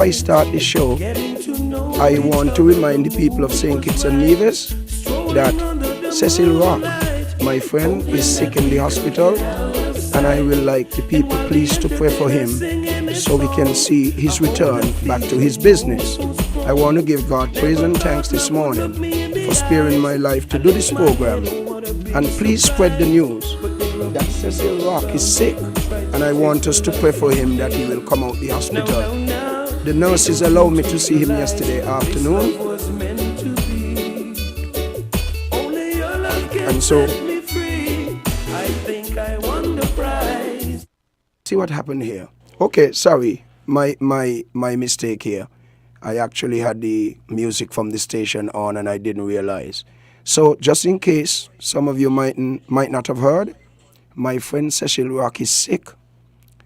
I start the show, I want to remind the people of St. Kitts and Nevis that Cecil Rock, my friend, is sick in the hospital, and I will like the people please to pray for him so we can see his return back to his business. I want to give God praise and thanks this morning for sparing my life to do this program. And please spread the news that Cecil Rock is sick, and I want us to pray for him that he will come out the hospital. The nurses allowed me to see him yesterday afternoon, and so see what happened here. Okay, sorry, my mistake here. I actually had the music from the station on and I didn't realize. So just in case some of you might not have heard, my friend Cecil Rock is sick,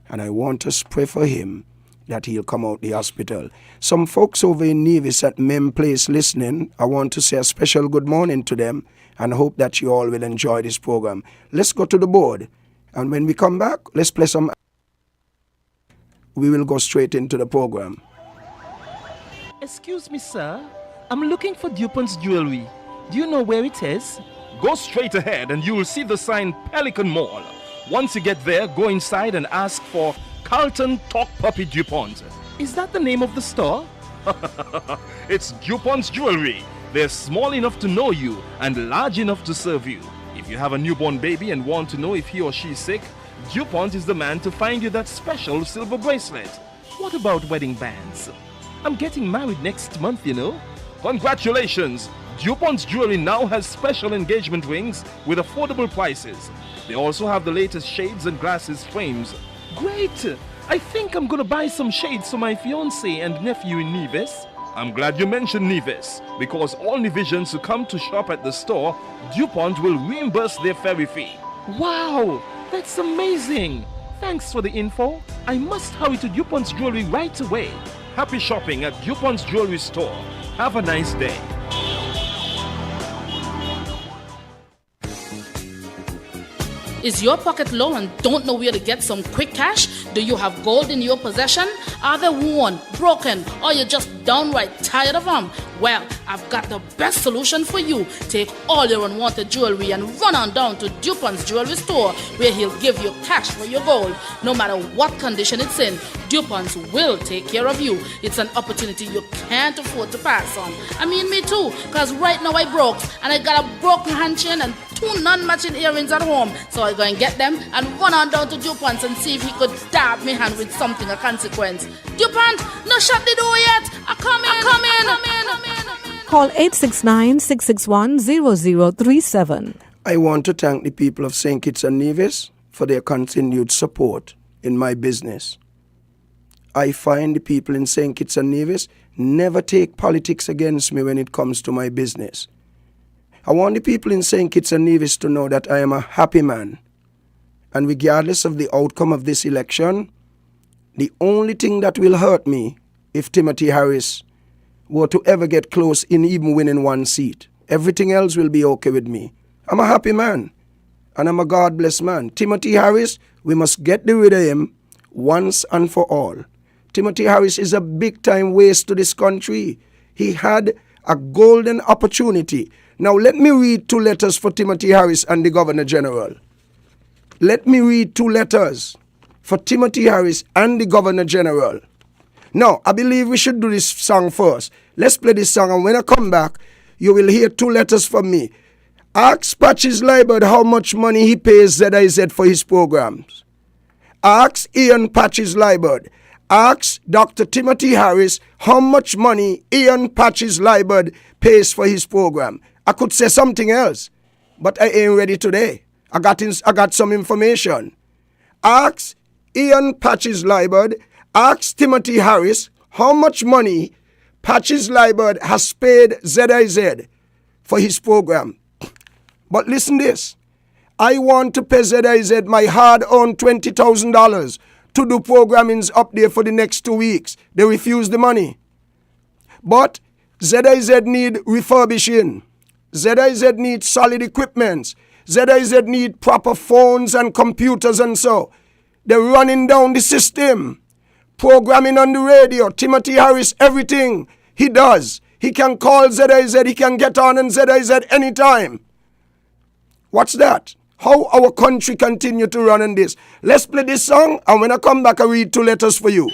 and I want us to pray for him that he'll come out the hospital. Some folks over in Nevis at Mem Place listening, I want to say a special good morning to them and hope that you all will enjoy this program. Let's go to the board, and when we come back, let's play some. We will go straight into the program. Excuse me, sir. I'm looking for DuPont's jewelry. Do you know where it is? Go straight ahead and you will see the sign Pelican Mall. Once you get there, go inside and ask for Carlton Talk Puppy DuPont. Is that the name of the store? It's DuPont's jewelry. They're small enough to know you and large enough to serve you. If you have a newborn baby and want to know if he or she is sick, DuPont is the man to find you that special silver bracelet. What about wedding bands? I'm getting married next month, you know. Congratulations! DuPont's jewelry now has special engagement rings with affordable prices. They also have the latest shades and glasses frames. Great! I think I'm gonna buy some shades for my fiancé and nephew in Nevis. I'm glad you mentioned Nevis, because all Nevisians who come to shop at the store, DuPont will reimburse their ferry fee. Wow! That's amazing! Thanks for the info. I must hurry to DuPont's jewelry right away. Happy shopping at DuPont's jewelry store. Have a nice day. Is your pocket low and don't know where to get some quick cash? Do you have gold in your possession? Are they worn, broken, or you're just downright tired of them? Well, I've got the best solution for you. Take all your unwanted jewelry and run on down to DuPont's jewelry store, where he'll give you cash for your gold. No matter what condition it's in, DuPont's will take care of you. It's an opportunity you can't afford to pass on. I mean, me too, because right now I broke, and I got a broken hand chain and 2 non-matching earrings at home. So I go and get them and run on down to DuPont's and see if he could dab me hand with something of consequence. DuPont, no shut the door yet. I come in. Call 869-661-0037. I want to thank the people of St. Kitts and Nevis for their continued support in my business. I find the people in St. Kitts and Nevis never take politics against me when it comes to my business. I want the people in St. Kitts and Nevis to know that I am a happy man. And regardless of the outcome of this election, the only thing that will hurt me if Timothy Harris were to ever get close in even winning 1 seat. Everything else will be okay with me. I'm a happy man, and I'm a God-blessed man. Timothy Harris, we must get rid of him once and for all. Timothy Harris is a big-time waste to this country. He had a golden opportunity. Now, let me read 2 letters for Timothy Harris and the Governor General. Let me read 2 letters for Timothy Harris and the Governor General. Now, I believe we should do this song first. Let's play this song, and when I come back, you will hear 2 letters from me. Ask Patches Liebert how much money he pays ZIZ for his programs. Ask Ian Patches Liebert. Ask Dr. Timothy Harris how much money Ian Patches Liebert pays for his program. I could say something else, but I ain't ready today. I got some information. Ask Ian Patches Liebert. Ask Timothy Harris how much money Patches Liebert has paid ZIZ for his program. But listen this. I want to pay ZIZ my hard-earned $20,000 to do programmings up there for the next 2 weeks. They refuse the money. But ZIZ need refurbishing. ZIZ need solid equipment. ZIZ need proper phones and computers and so. They're running down the system. programming on the radio, Timothy Harris, everything he does. He can call ZIZ, he can get on and ZIZ anytime. What's that? How our country continue to run in this. Let's play this song, and when I come back, I read 2 letters for you.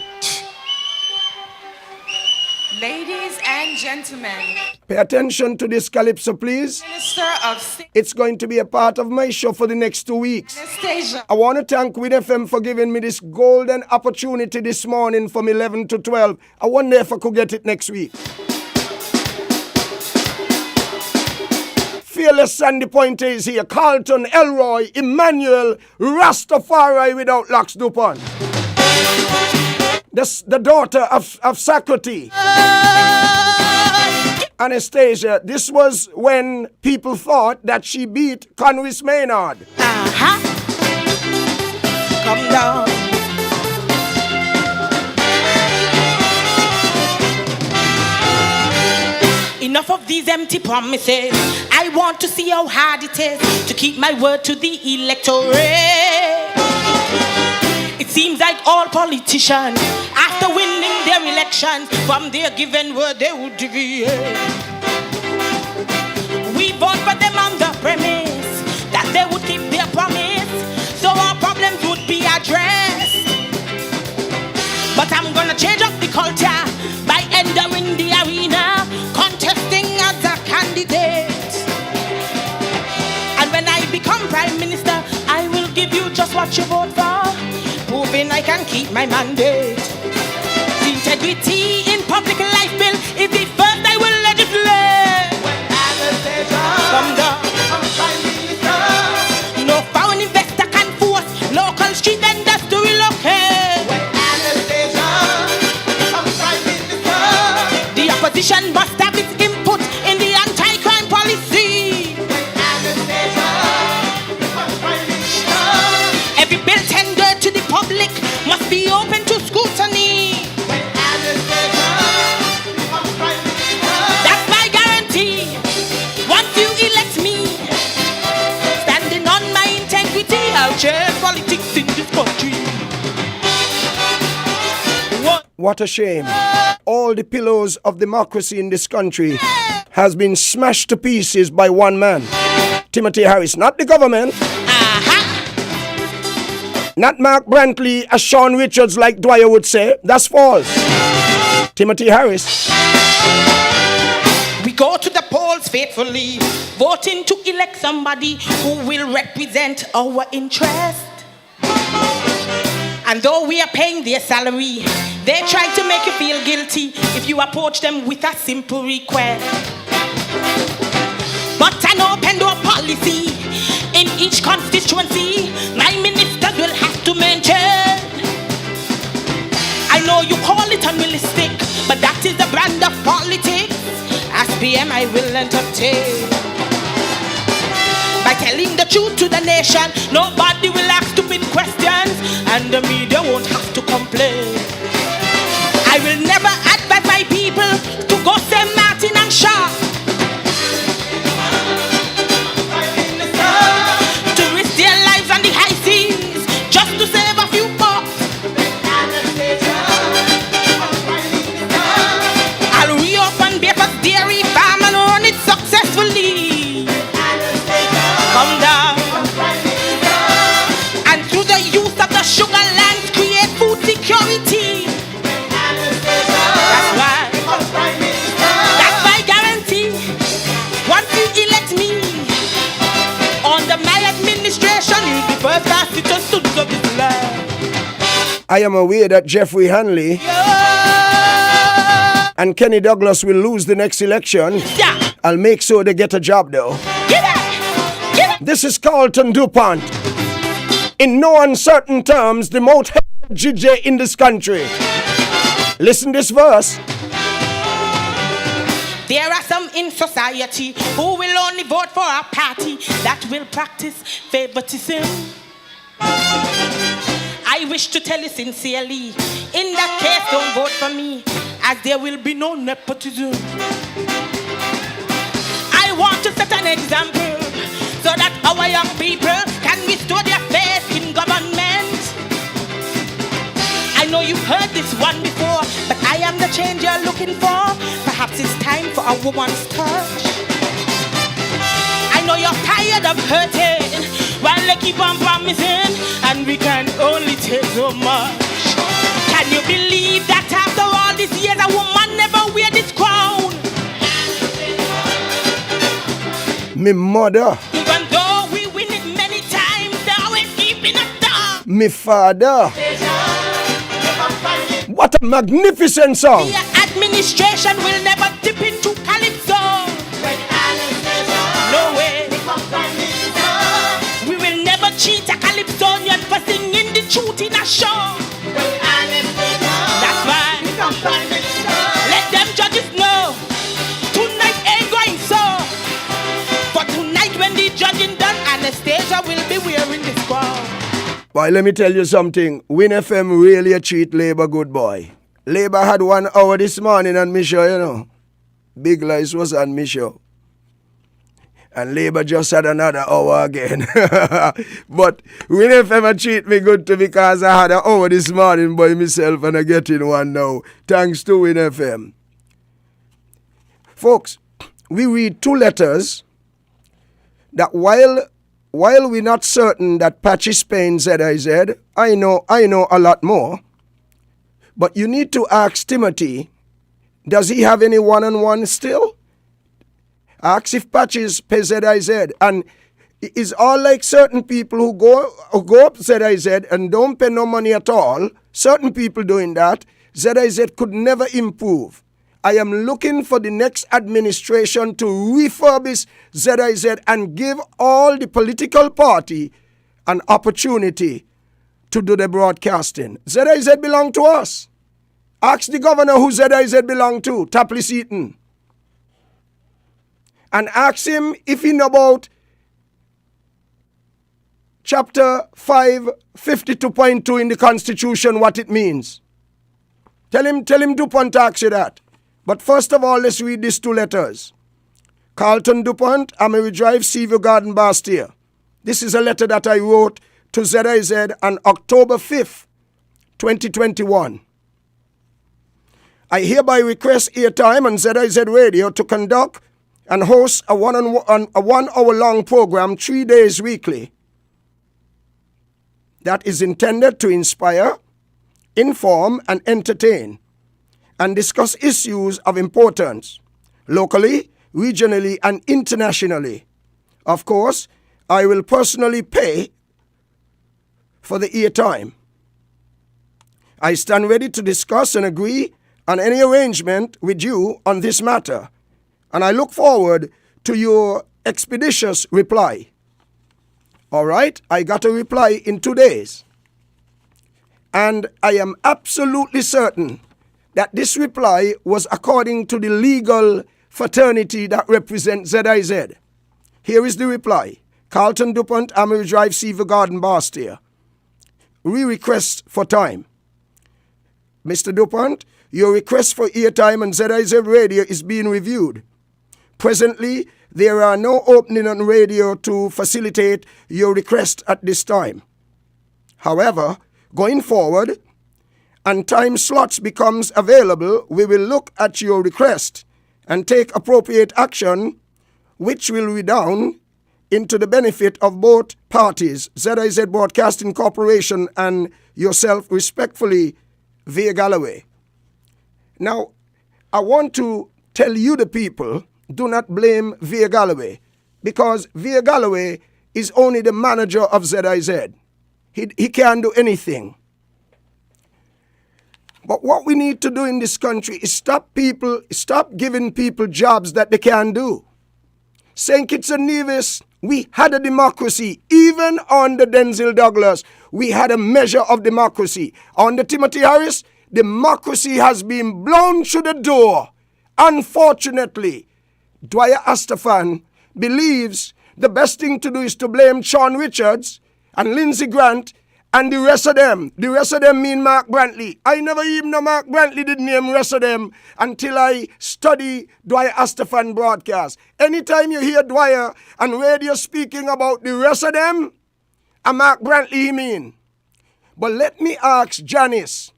Ladies and gentlemen, Pay attention to this calypso, please. Minister of It's going to be a part of my show for the next 2 weeks. Anastasia. I want to thank WINN FM for giving me this golden opportunity this morning from 11 to 12. I wonder if I could get it next week. Fearless Sandy Pointe is here. Carlton, Elroy, Emmanuel, Rastafari without Locks Dupont. The daughter of Socrates. Anastasia, this was when people thought that she beat Conwys Maynard. Come down. Enough of these empty promises. I want to see how hard it is to keep my word to the electorate. It seems like all politicians, after winning their elections, from their given word they would deviate. We vote for them on the premise that they would keep their promise, so our problems would be addressed. But I'm gonna change up the culture by entering the arena, contesting as a candidate. And when I become Prime Minister, I will give you just what you vote for, proving I can keep my mandate. The integrity in public life bill is the first I will legislate. Come down. No foreign investor can force local street vendors to relocate. The opposition must have its input in the anti-crime policy. Every bill tendered to the public must be open to scrutiny. That's my guarantee. Once you elect me, standing on my integrity, I'll change politics in this country. What a shame. All the pillars of democracy in this country has been smashed to pieces by one man. Timothy Harris, not the government. Not Mark Brantley, as Sean Richards like Dwyer would say. That's false. Timothy Harris. We go to the polls faithfully, voting to elect somebody who will represent our interest. And though we are paying their salary, they try to make you feel guilty if you approach them with a simple request. But an open door policy in each constituency, my ministers will have to maintain. I know you call it unrealistic, but that is the brand of politics. As PM, I will entertain. By telling the truth to the nation, nobody will ask stupid questions, and the media won't have to complain. I will never advise my people to go St. Martin and Shaw, to risk their lives on the high seas just to save a few bucks. I'll reopen Baker's Dairy Farm and run it successfully. Come down. And through the use of the sugar lands, create food security. That's right. That's my guarantee. Once you elect me, under my administration, you'll be first class citizens of this land. I am aware that Jeffrey Hanley and Kenny Douglas will lose the next election. Yeah. I'll make sure they get a job though. Get it. Get it. This is Carlton DuPont. In no uncertain terms, the most hated GJ in this country. Listen this verse. There are some in society who will only vote for a party that will practice favoritism. I wish to tell you sincerely, in that case, don't vote for me, as there will be no nepotism. I want to set an example so that our young people can restore their faith in government. I know you've heard this one before, but I am the change you're looking for. Perhaps it's time for a woman's touch. I know you're tired of hurting while they keep on promising, and we can only take so much. Can you believe that after all these years a woman never wear this crown? Me mother. Even though we win it many times, they're always keeping us down. Me father. What a magnificent song. The administration will never dip into calypso. No way. We will never cheat a calypsonian for singing the truth in a show. That's why. Let them judges know. Tonight ain't going so. But tonight when the judging done, Anastasia will be wearing this crown. Boy, let me tell you something. WINN FM really a treat Labour good, boy. Labour had 1 hour this morning on me show, you know. Big Lies was on me show. And Labour just had another hour again. But WINN FM a treat me good too, because I had an hour this morning by myself and I get in one now. Thanks to WINN FM. Folks, we read 2 letters that while we're not certain that Patchy Spain ZIZ, I know a lot more. But you need to ask Timothy, does he have any one-on-one still? Ask if Patchy's pay ZIZ. And it's all like certain people who go up ZIZ and don't pay no money at all. Certain people doing that. ZIZ could never improve. I am looking for the next administration to refurbish ZIZ and give all the political party an opportunity to do the broadcasting. ZIZ belong to us. Ask the governor who ZIZ belong to, Tapley Seaton. And ask him if he know about chapter 552.2 in the Constitution, what it means. Tell him DuPont ask you that. But first of all, let's read these 2 letters. Carlton DuPont, Amery Drive, Seaview Garden, Bastia. This is a letter that I wrote to ZIZ on October 5th, 2021. I hereby request airtime on ZIZ Radio to conduct and host a 1 hour long program 3 days weekly that is intended to inspire, inform, and entertain, and discuss issues of importance, locally, regionally, and internationally. Of course, I will personally pay for the airtime. I stand ready to discuss and agree on any arrangement with you on this matter, and I look forward to your expeditious reply. All right, I got a reply in 2 days. And I am absolutely certain that this reply was according to the legal fraternity that represents ZIZ. Here is the reply. Carlton DuPont, Amery Drive, Seaview Garden, Bastia. Request for time. Mr. DuPont, your request for airtime on ZIZ Radio is being reviewed. Presently, there are no opening on radio to facilitate your request at this time. However, going forward, and time slots becomes available, we will look at your request and take appropriate action, which will redound into the benefit of both parties, ZIZ Broadcasting Corporation and yourself respectfully, Via Galloway. Now, I want to tell you the people, do not blame Via Galloway, because Via Galloway is only the manager of ZIZ. He can't do anything. But what we need to do in this country is stop giving people jobs that they can't do. St. Kitts and Nevis, we had a democracy. Even under Denzel Douglas, we had a measure of democracy. Under Timothy Harris, democracy has been blown through the door. Unfortunately, Dwyer Astafan believes the best thing to do is to blame Sean Richards and Lindsey Grant and the rest of them. The rest of them mean Mark Brantley. I never even know Mark Brantley did name the rest of them until I study Dwyer Astafan broadcast. Anytime you hear Dwyer and radio speaking about the rest of them, and Mark Brantley he mean. But let me ask Janice,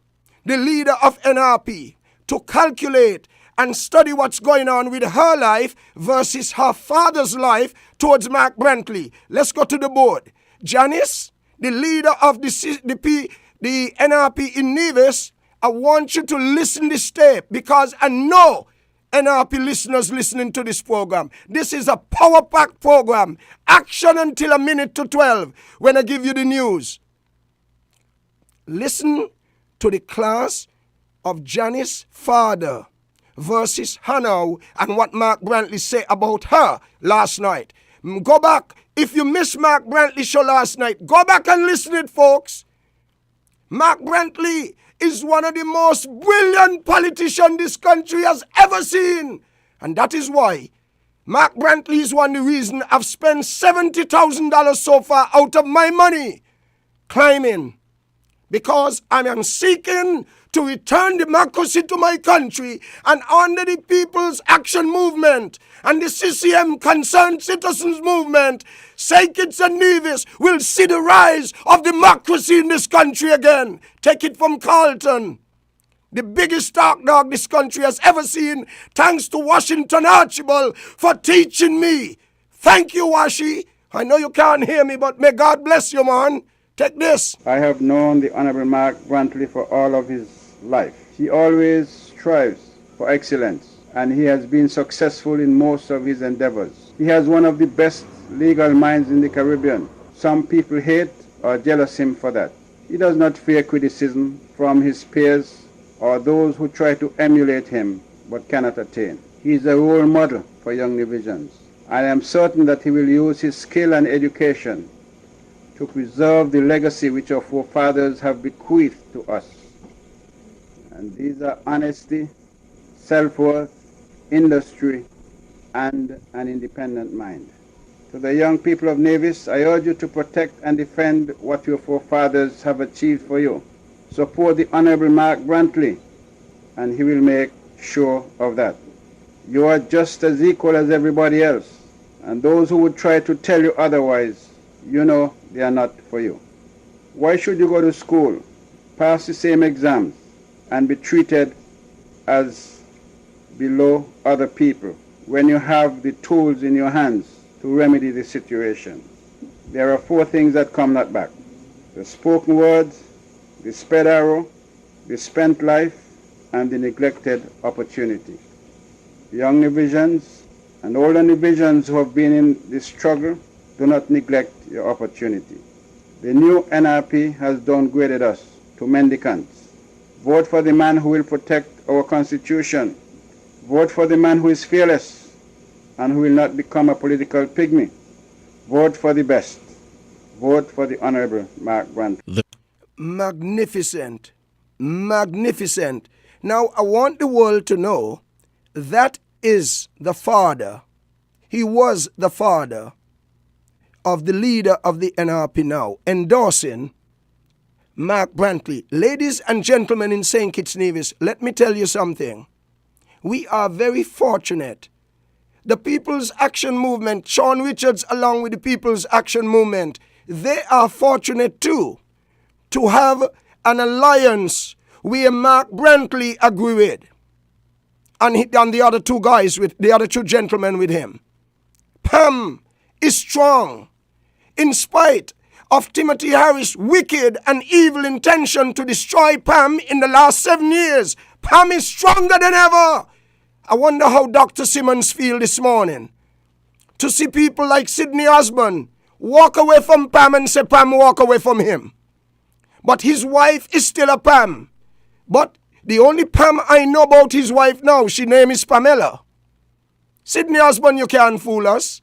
the leader of NRP, to calculate and study what's going on with her life versus her father's life towards Mark Brantley. Let's go to the board. Janice, the leader of the NRP in Nevis, I want you to listen this tape because I know NRP listeners listening to this program. This is a power-packed program. Action until 11:50 when I give you the news. Listen to the class of Janice's father versus Hannah and what Mark Brantley said about her last night. Go back. If you missed Mark Brantley's show last night, go back and listen to it, folks. Mark Brantley is one of the most brilliant politicians this country has ever seen. And that is why Mark Brantley is one of the reasons I've spent $70,000 so far out of my money climbing. Because I am seeking to return democracy to my country, and under the People's Action Movement and the CCM Concerned Citizens Movement, St. Kitts and Nevis will see the rise of democracy in this country again. Take it from Carlton, the biggest talk dog this country has ever seen, thanks to Washington Archibald for teaching me. Thank you, Washi. I know you can't hear me, but may God bless you, man. Take this. I have known the Honorable Mark Brantley for all of his life. He always strives for excellence, and he has been successful in most of his endeavors. He has one of the best legal minds in the Caribbean. Some people hate or jealous him for that. He does not fear criticism from his peers or those who try to emulate him but cannot attain. He is a role model for young divisions. I am certain that he will use his skill and education to preserve the legacy which our forefathers have bequeathed to us. And these are honesty, self-worth, industry, and an independent mind. To the young people of Nevis, I urge you to protect and defend what your forefathers have achieved for you. Support the Honorable Mark Brantley, and he will make sure of that. You are just as equal as everybody else, and those who would try to tell you otherwise, you know they are not for you. Why should you go to school, pass the same exams, and be treated as below other people when you have the tools in your hands to remedy the situation? There are 4 things that come not back: the spoken words, the sped arrow, the spent life, and the neglected opportunity. Young divisions and older divisions who have been in this struggle, do not neglect your opportunity. The new NRP has downgraded us to mendicants. Vote for the man who will protect our Constitution. Vote for the man who is fearless and who will not become a political pygmy. Vote for the best. Vote for the Honorable Mark Brantley. Magnificent. Magnificent. Now, I want the world to know that is the father. He was the father of the leader of the NRP now, endorsing Mark Brantley. Ladies and gentlemen in St. Kitts Nevis, let me tell you something. We are very fortunate. The People's Action Movement, Sean Richards along with the People's Action Movement, they are fortunate too to have an alliance where Mark Brantley agree with. And the other 2 guys, with the other 2 gentlemen with him. Pam is strong. In spite of Timothy Harris' wicked and evil intention to destroy Pam in the last 7 years, Pam is stronger than ever. I wonder how Dr. Simmons feels this morning. To see people like Sidney Osborne walk away from Pam and say Pam walk away from him. But his wife is still a Pam. But the only Pam I know about his wife now, she name is Pamela. Sidney Osborne, you can't fool us.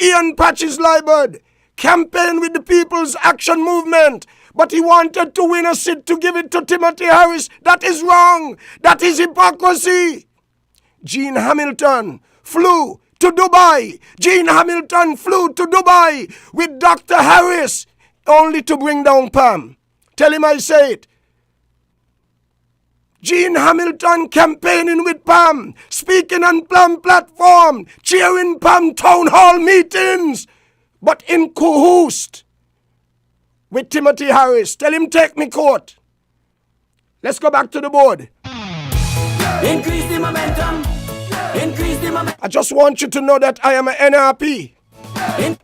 Ian Patches Liebert campaigned with the People's Action Movement, but he wanted to win a seat to give it to Timothy Harris. That is wrong. That is hypocrisy. Gene Hamilton flew to Dubai. Gene Hamilton flew to Dubai with Dr. Harris only to bring down Pam. Tell him I say it. Gene Hamilton campaigning with Pam, speaking on Pam platform, cheering Pam town hall meetings, but in cahoots with Timothy Harris. Tell him take me court. Let's go back to the board. Increase the momentum. Increase the momentum. I just want you to know that I am an NRP.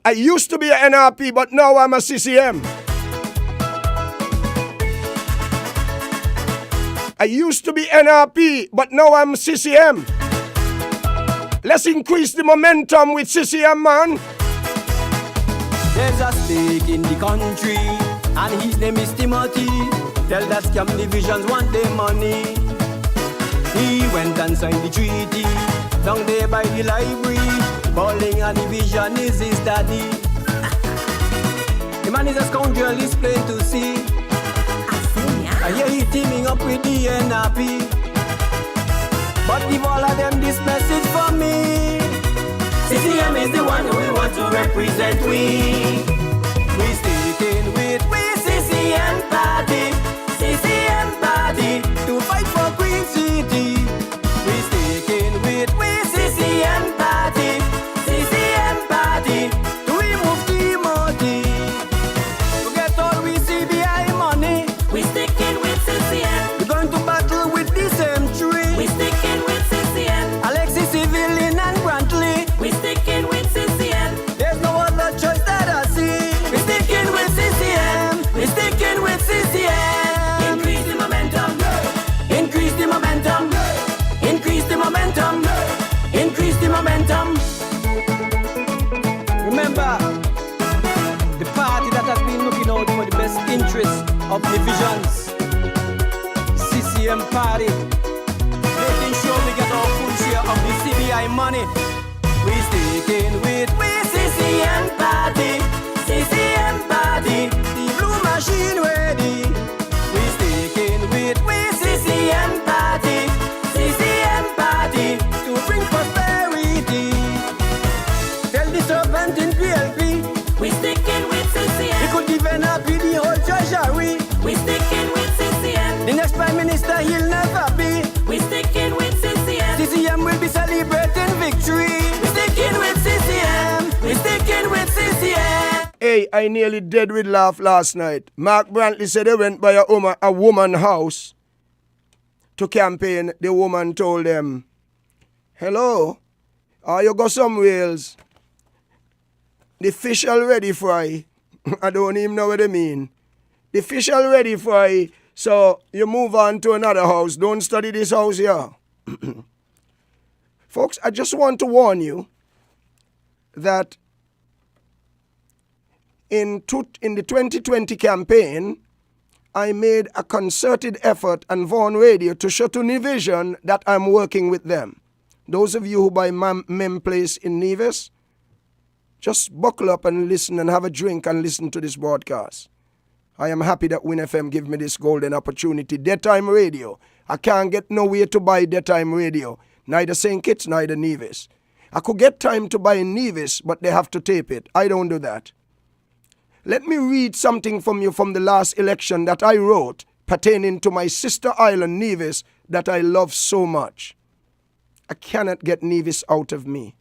I used to be an NRP, but now I'm a CCM. I used to be NRP, but now I'm CCM. Let's increase the momentum with CCM, man. There's a snake in the country, and his name is Timothy. Tell that scam divisions want their money. He went and signed the treaty down there by the library. Bowling and division is his daddy. The man is a scoundrel, it's plain to see. I hear he teaming up with the NRP. But give all of them this message for me. CCM is the one who we want to represent we. We sticking with we CCM party. CCM party to fight for Queen City. We sticking with we CCM party. CCM party to remove Timothy. To get all we CBI money. We sticking with CCM. We're going to battle with the same tree. We sticking with CCM. Alexis Civilian and Brantley. We sticking with CCM. There's no other choice that I see. We sticking with CCM. We sticking with CCM. Increase the momentum. Increase the momentum. Increase the momentum. Increase the momentum. Remember, the party that has been looking out for the best interests of divisions. CCM party. Making sure we get our full share of the CBI money. We sticking with we CCM party. CCM party. The blue machine ready. We sticking with we CCM party. CCM party to bring prosperity. Tell the servant in PLP. We sticking with He CCM. could give NRP the whole treasury. We sticking with CCM. The next prime minister he'll never be. We sticking with CCM. CCM will be celebrating victory. We sticking with CCM. We sticking with CCM. Hey, I nearly dead with laugh last night. Mark Brantley said they went by a woman house to campaign. The woman told them, hello, are you got some whales? The fish already fry. I don't even know what they mean. The fish already fry, so you move on to another house. Don't study this house here. Folks, I just want to warn you that in the 2020 campaign, I made a concerted effort on Vaughan Radio to show to Nivision that I'm working with them. Those of you who buy Mem Place in Nevis, just buckle up and listen and have a drink and listen to this broadcast. I am happy that WINN FM give me this golden opportunity. Daytime radio. I can't get nowhere to buy daytime radio. Neither St. Kitts, neither Nevis. I could get time to buy in Nevis, but they have to tape it. I don't do that. Let me read something from you from the last election that I wrote pertaining to my sister island, Nevis, that I love so much. I cannot get Nevis out of me.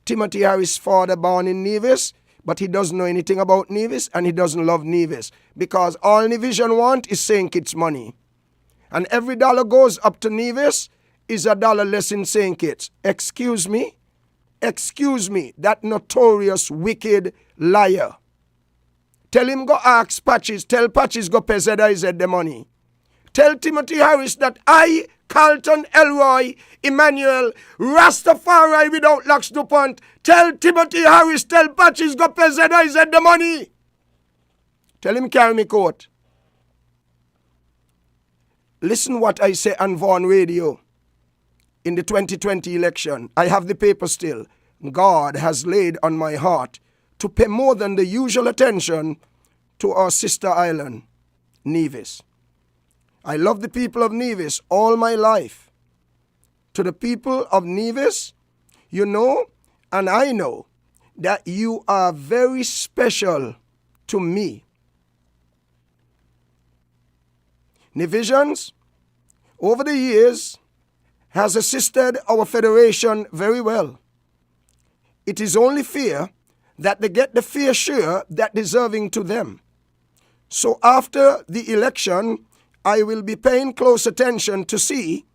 Timothy Harris' father born in Nevis, but he doesn't know anything about Nevis and he doesn't love Nevis because all Nivision want is St. Kitts money. And every dollar goes up to Nevis is a dollar less in St. Kitts. Excuse me, that notorious wicked liar. Tell him go ask Patches, tell Patches go pay ZIZ the money. Tell Timothy Harris that I, Carlton, Elroy, Emmanuel, Rastafari without Lux DuPont. Tell Timothy Harris, tell Patches go pay ZIZ the money. Tell him carry me court. Listen what I say on Vaughan Radio in the 2020 election. I have the paper still. God has laid on my heart to pay more than the usual attention to our sister island, Nevis. I love the people of Nevis all my life. To the people of Nevis, you know, and I know, that you are very special to me. Nevisians, over the years, has assisted our federation very well. It is only fair that they get the fair share that deserving to them. So after the election, I will be paying close attention to see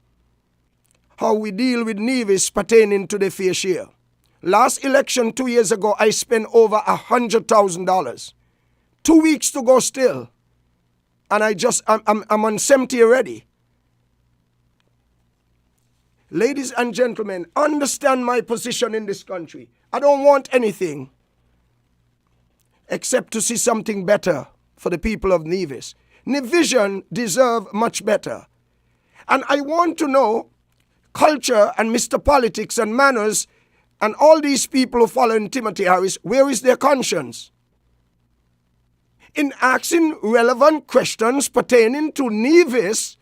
how we deal with Nevis pertaining to the fair share. Last election 2 years ago, I spent over $100,000. 2 weeks to go still. And I'm on 70 already. Ladies and gentlemen, understand my position in this country. I don't want anything except to see something better for the people of Nevis. Nevision deserve much better. And I want to know culture and Mr. Politics and manners and all these people who follow in Timothy Harris, where is their conscience? In asking relevant questions pertaining to Nevis,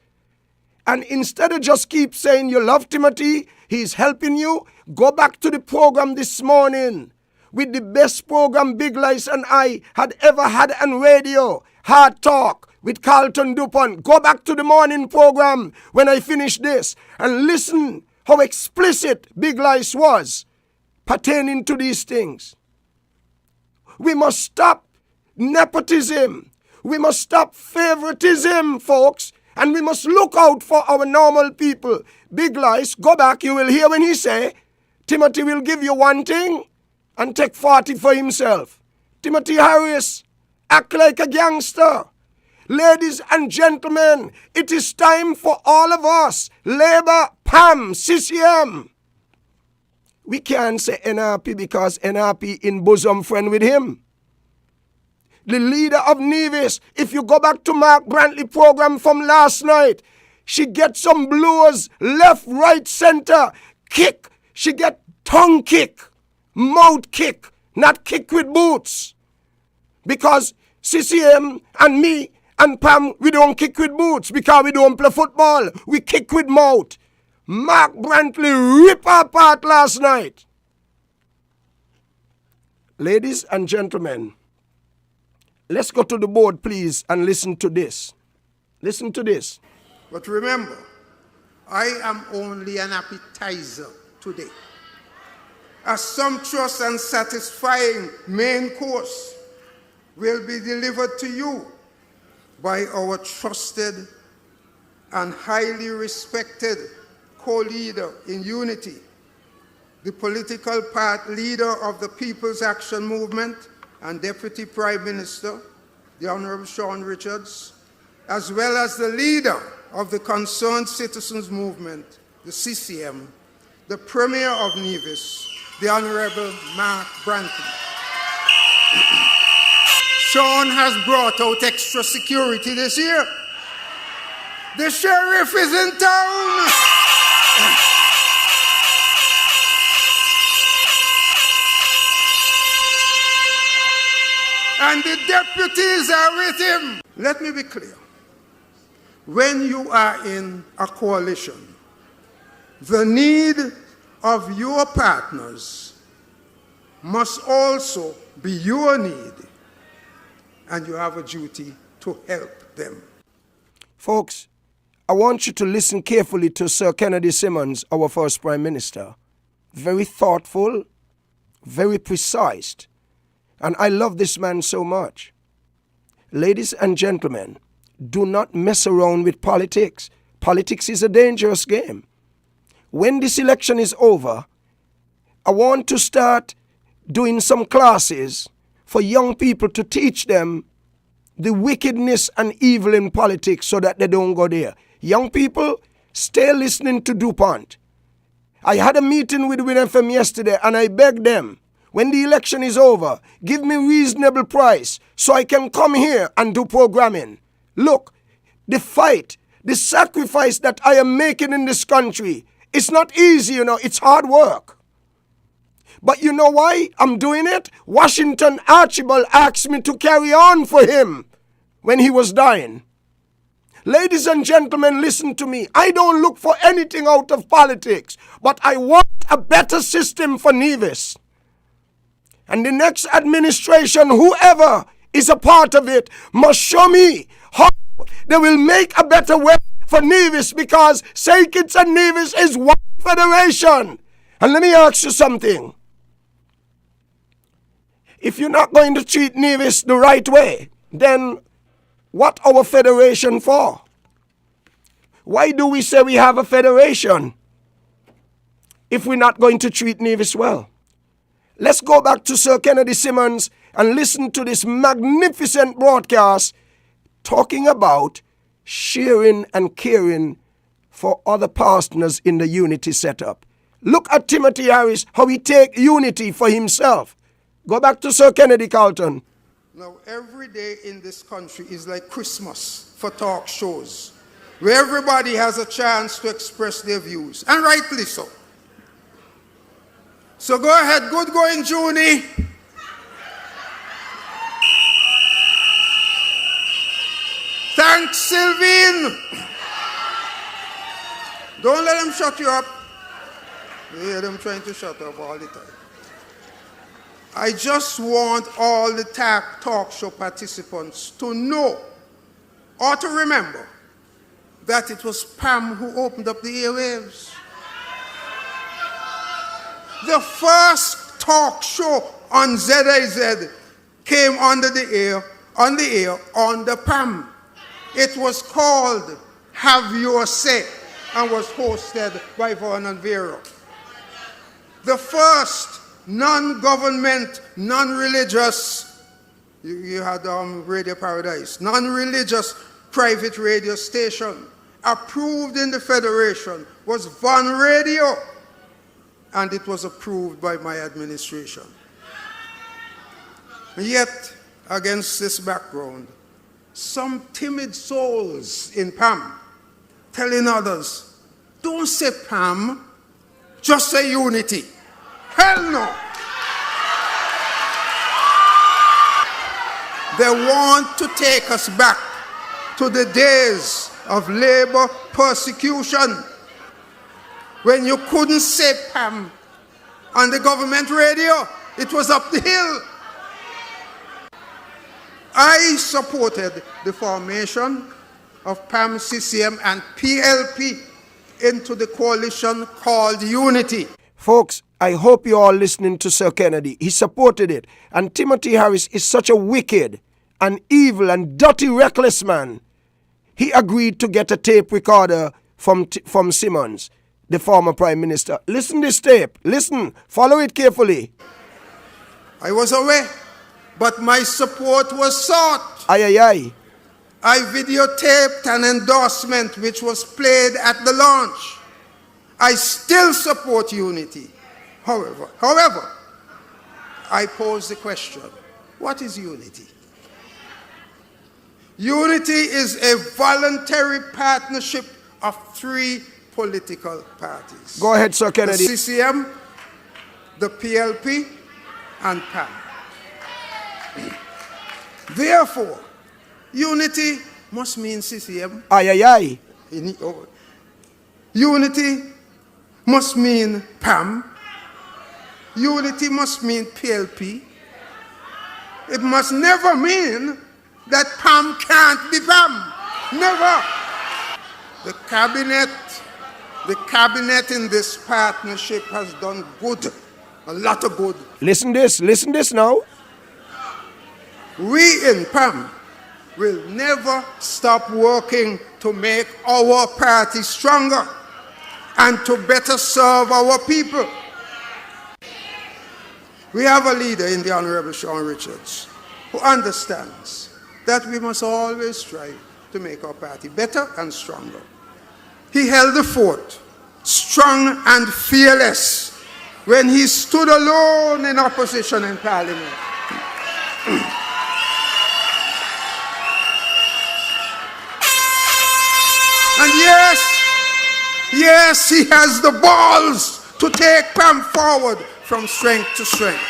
and instead of just keep saying you love Timothy, he's helping you, go back to the program this morning with the best program Big Lice and I had ever had on radio, Hard Talk with Carlton Dupont. Go back to the morning program when I finish this and listen how explicit Big Lice was pertaining to these things. We must stop nepotism. We must stop favoritism, folks. And we must look out for our normal people. Big Lice, go back, you will hear when he say, Timothy will give you one thing and take 40 for himself. Timothy Harris, act like a gangster. Ladies and gentlemen, it is time for all of us, Labour, PAM, CCM. We can't say NRP because NRP in bosom friend with him. The leader of Nevis, if you go back to Mark Brantley program from last night, she gets some blows, left, right, center, kick. She get tongue kick, mouth kick, not kick with boots. Because CCM and me and Pam, we don't kick with boots because we don't play football. We kick with mouth. Mark Brantley ripped her apart last night. Ladies and gentlemen, let's go to the board, please, and listen to this. Listen to this. But remember, I am only an appetizer today. A sumptuous and satisfying main course will be delivered to you by our trusted and highly respected co-leader in unity, the political part leader of the People's Action Movement and Deputy Prime Minister, the Honorable Sean Richards, as well as the leader of the Concerned Citizens Movement, the CCM, the Premier of Nevis, the Honorable Mark Brantley. Sean has brought out extra security this year. The sheriff is in town. And the deputies are with him. Let me be clear. When you are in a coalition, the need of your partners must also be your need, and you have a duty to help them. Folks, I want you to listen carefully to Sir Kennedy Simmons, our first Prime Minister. Very thoughtful, very precise. And I love this man so much. Ladies and gentlemen, do not mess around with politics. Politics is a dangerous game. When this election is over, I want to start doing some classes for young people to teach them the wickedness and evil in politics so that they don't go there. Young people, stay listening to DuPont. I had a meeting with WINN FM yesterday and I begged them, when the election is over, give me reasonable price so I can come here and do programming. Look, the fight, the sacrifice that I am making in this country, it's not easy, it's hard work. But you know why I'm doing it? Washington Archibald asked me to carry on for him when he was dying. Ladies and gentlemen, listen to me. I don't look for anything out of politics, but I want a better system for Nevis. And the next administration, whoever is a part of it, must show me how they will make a better way for Nevis, because St. Kitts and Nevis is one federation. And let me ask you something. If you're not going to treat Nevis the right way, then what our federation for? Why do we say we have a federation if we're not going to treat Nevis well? Let's go back to Sir Kennedy Simmons and listen to this magnificent broadcast talking about sharing and caring for other partners in the unity setup. Look at Timothy Harris, how he take unity for himself. Go back to Sir Kennedy, Carlton. Now, every day in this country is like Christmas for talk shows, where everybody has a chance to express their views, and rightly so. So go ahead, good going, Junie. Thanks, Sylvine. Don't let them shut you up. You hear them trying to shut up all the time. I just want all the talk show participants to know or to remember that it was Pam who opened up the airwaves. The first talk show on ZIZ came under the air, under Pam. It was called Have Your Say and was hosted by Vernon Vero. The first non-government, non-religious, you had Radio Paradise, non-religious private radio station approved in the Federation was Van Radio, and it was approved by my administration. Yet, against this background, some timid souls in PAM telling others, don't say PAM, just say unity. Hell no. They want to take us back to the days of labor persecution, when you couldn't say PAM on the government radio. It was up the hill. I supported the formation of PAM, CCM, and PLP into the coalition called Unity. Folks, I hope you're all listening to Sir Kennedy. He supported it. And Timothy Harris is such a wicked and evil and dirty, reckless man. He agreed to get a tape recorder from Simmons, the former Prime Minister. Listen this tape. Listen. Follow it carefully. I was away, but my support was sought. Aye, aye, aye. I videotaped an endorsement which was played at the launch. I still support unity. However, I pose the question, what is unity? Unity is a voluntary partnership of three political parties. Go ahead, Sir Kennedy. The CCM, the PLP, and PAM. Therefore, unity must mean CCM. Aye, aye, aye. Unity must mean PAM. Unity must mean PLP. It must never mean that PAM can't be PAM. Never. The cabinet in this partnership has done good, a lot of good. Listen this now. We in PAM will never stop working to make our party stronger and to better serve our people. We have a leader in the Honorable Sean Richards who understands that we must always strive to make our party better and stronger. He held the fort, strong and fearless, when he stood alone in opposition in Parliament. And yes, he has the balls to take PAM forward from strength to strength.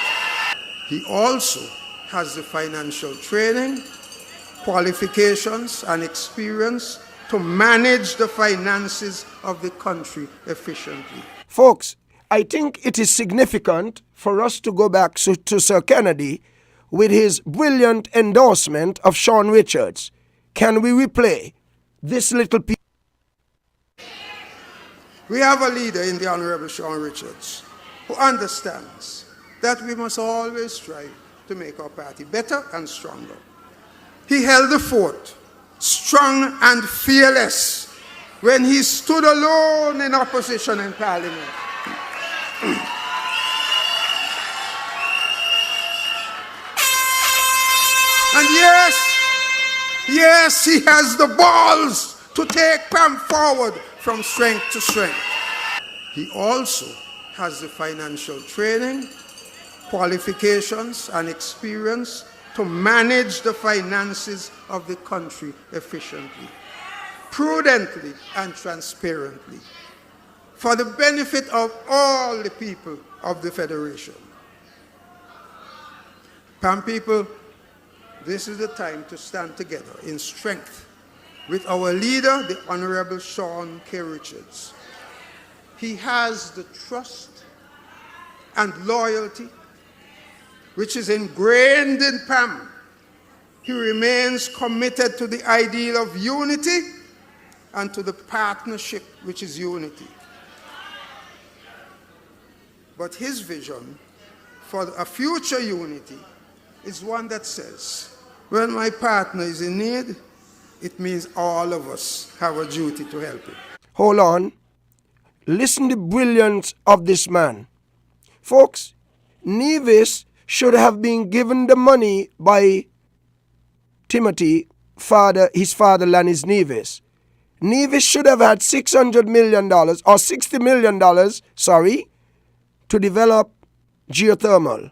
He also has the financial training, qualifications, and experience to manage the finances of the country efficiently. Folks, I think it is significant for us to go back to Sir Kennedy with his brilliant endorsement of Sean Richards. Can we replay this little piece? We have a leader in the Honorable Sean Richards who understands that we must always strive to make our party better and stronger. He held the fort, strong and fearless, when he stood alone in opposition in Parliament. And yes, he has the balls to take Pam forward from strength to strength. He also has the financial training, qualifications, and experience to manage the finances of the country efficiently, prudently, and transparently, for the benefit of all the people of the Federation. Pam people, this is the time to stand together in strength with our leader, the Honorable Sean K. Richards. He has the trust and loyalty which is ingrained in Pam. He remains committed to the ideal of unity and to the partnership which is unity. But his vision for a future unity is one that says, when my partner is in need, it means all of us have a duty to help him. Hold on. Listen to the brilliance of this man. Folks, Nevis should have been given the money by Timothy, his father Lannis Nevis. Nevis should have had $600 million or $60 million, to develop geothermal.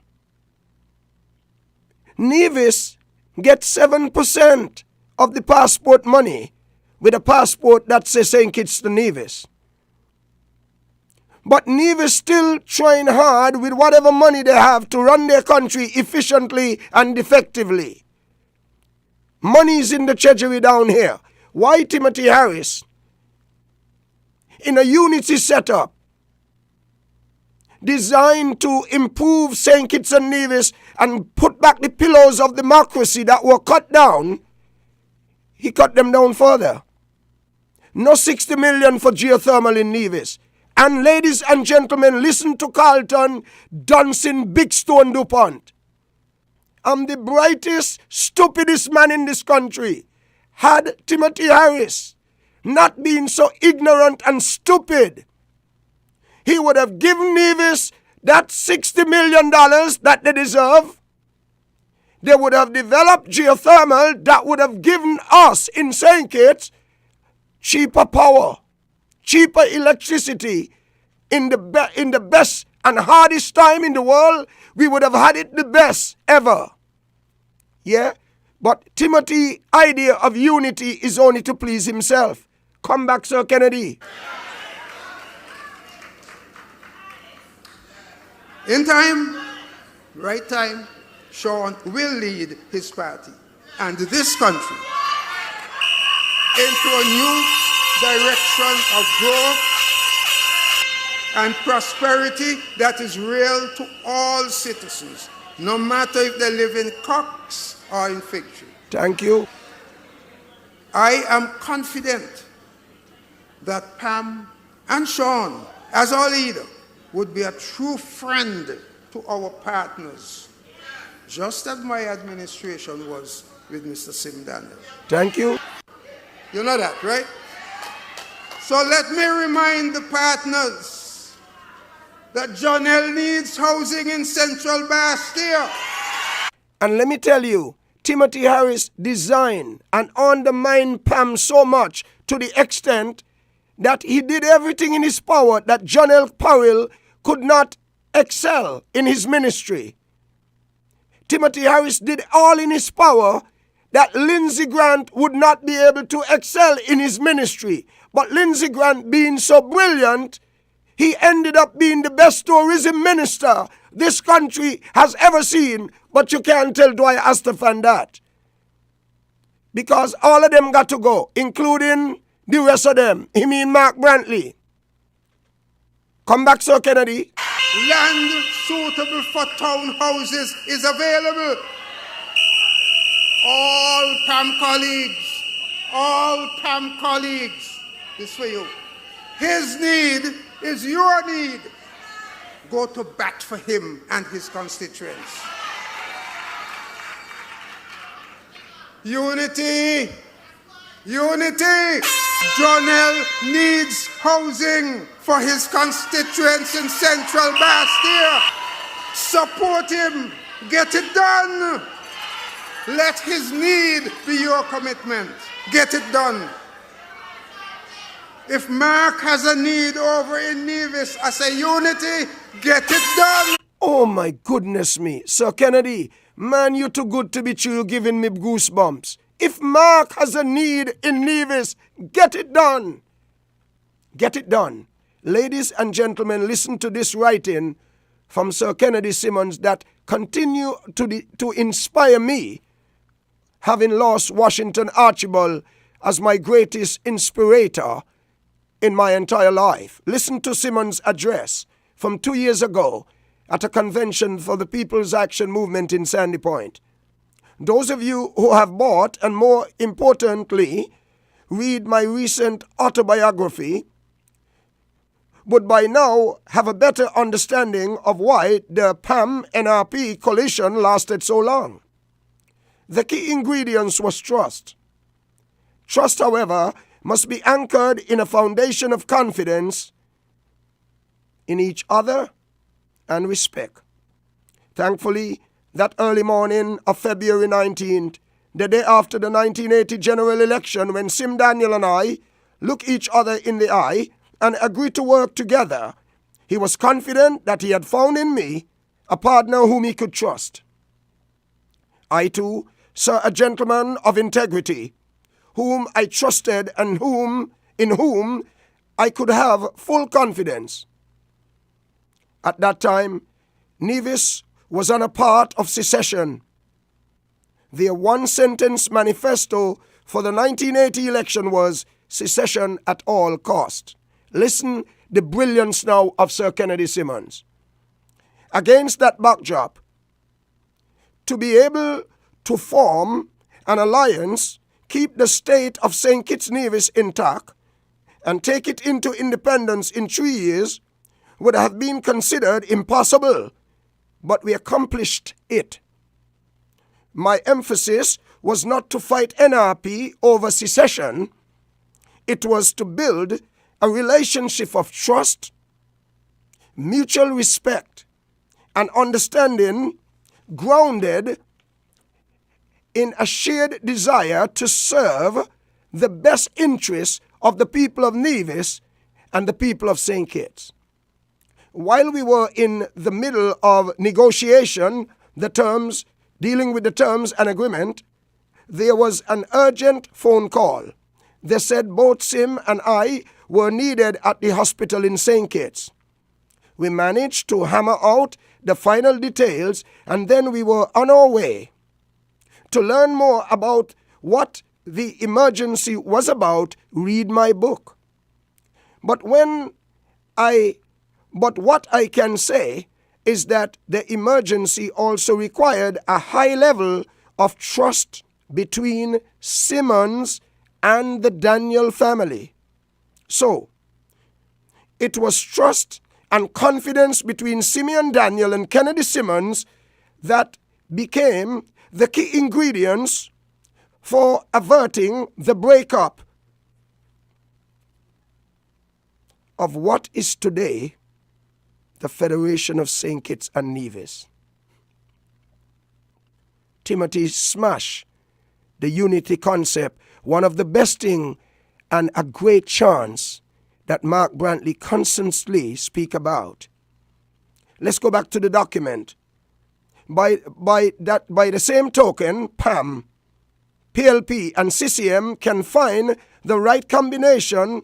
Nevis gets 7% of the passport money with a passport that says St. Kitts to Nevis. But Nevis still trying hard with whatever money they have to run their country efficiently and effectively. Money is in the treasury down here. Why Timothy Harris, in a unity setup designed to improve St. Kitts and Nevis and put back the pillars of democracy that were cut down, he cut them down further. No 60 million for geothermal in Nevis. And ladies and gentlemen, listen to Carlton Dunson Big Stone DuPont. I'm the brightest, stupidest man in this country. Had Timothy Harris not been so ignorant and stupid, he would have given Nevis that $60 million that they deserve. They would have developed geothermal that would have given us in St. Kitts cheaper power, cheaper electricity. In the best and hardest time in the world, we would have had it the best ever. Yeah? But Timothy's idea of unity is only to please himself. Come back, Sir Kennedy. In time, right time, Sean will lead his party and this country into a new direction of growth and prosperity that is real to all citizens, no matter if they live in Cox or in Fig Tree. Thank you. I am confident that Pam and Sean, as our leader, would be a true friend to our partners, just as my administration was with Mr. Sim Daniel. Thank you. You know that, right? So let me remind the partners that John L. needs housing in Central Bastille. And let me tell you, Timothy Harris designed and undermined Pam so much to the extent that he did everything in his power that John L. Powell could not excel in his ministry. Timothy Harris did all in his power that Lindsey Grant would not be able to excel in his ministry. But Lindsey Grant being so brilliant, he ended up being the best tourism minister this country has ever seen. But you can't tell Dwight Astafan that. Because all of them got to go, including the rest of them. He mean Mark Brantley. Come back, Sir Kennedy. Land suitable for townhouses is available. All PAM colleagues, this for you. His need is your need. Go to bat for him and his constituents. Unity, unity. Jonel needs housing for his constituents in Central Bastille. Support him. Get it done. Let his need be your commitment. Get it done. If Mark has a need over in Nevis as a unity, get it done. Oh my goodness me. Sir Kennedy, man, you're too good to be true. You're giving me goosebumps. If Mark has a need in Nevis, get it done. Get it done. Ladies and gentlemen, listen to this writing from Sir Kennedy Simmons that continue to inspire me, having lost Washington Archibald as my greatest inspirator in my entire life. Listen to Simmons' address from 2 years ago at a convention for the People's Action Movement in Sandy Point. Those of you who have bought, and more importantly, read my recent autobiography, would by now have a better understanding of why the PAM-NRP coalition lasted so long. The key ingredients was trust. Trust, however, must be anchored in a foundation of confidence in each other and respect. Thankfully, that early morning of February 19th, the day after the 1980 general election, when Sim Daniel and I looked each other in the eye and agreed to work together, he was confident that he had found in me a partner whom he could trust. I too saw a gentleman of integrity, whom I trusted and in whom I could have full confidence. At that time, Nevis was on a part of secession. Their one-sentence manifesto for the 1980 election was secession at all cost. Listen the brilliance now of Sir Kennedy Simmons. Against that backdrop, to be able to form an alliance, keep the state of St. Kitts Nevis intact, and take it into independence in 3 years would have been considered impossible, but we accomplished it. My emphasis was not to fight NRP over secession. It was to build a relationship of trust, mutual respect, and understanding grounded in a shared desire to serve the best interests of the people of Nevis and the people of St. Kitts. While we were in the middle of negotiation, dealing with the terms and agreement, there was an urgent phone call. They said both Sim and I were needed at the hospital in St. Kitts. We managed to hammer out the final details, and then we were on our way. To learn more about what the emergency was about, read my book. But what I can say is that the emergency also required a high level of trust between Simmons and the Daniel family. So, it was trust and confidence between Simeon Daniel and Kennedy Simmons that became the key ingredients for averting the breakup of what is today the Federation of St. Kitts and Nevis. Timothy smashed the unity concept, one of the best thing and a great chance that Mark Brantley constantly speak about. Let's go back to the document. By the same token, PAM, PLP, and CCM can find the right combination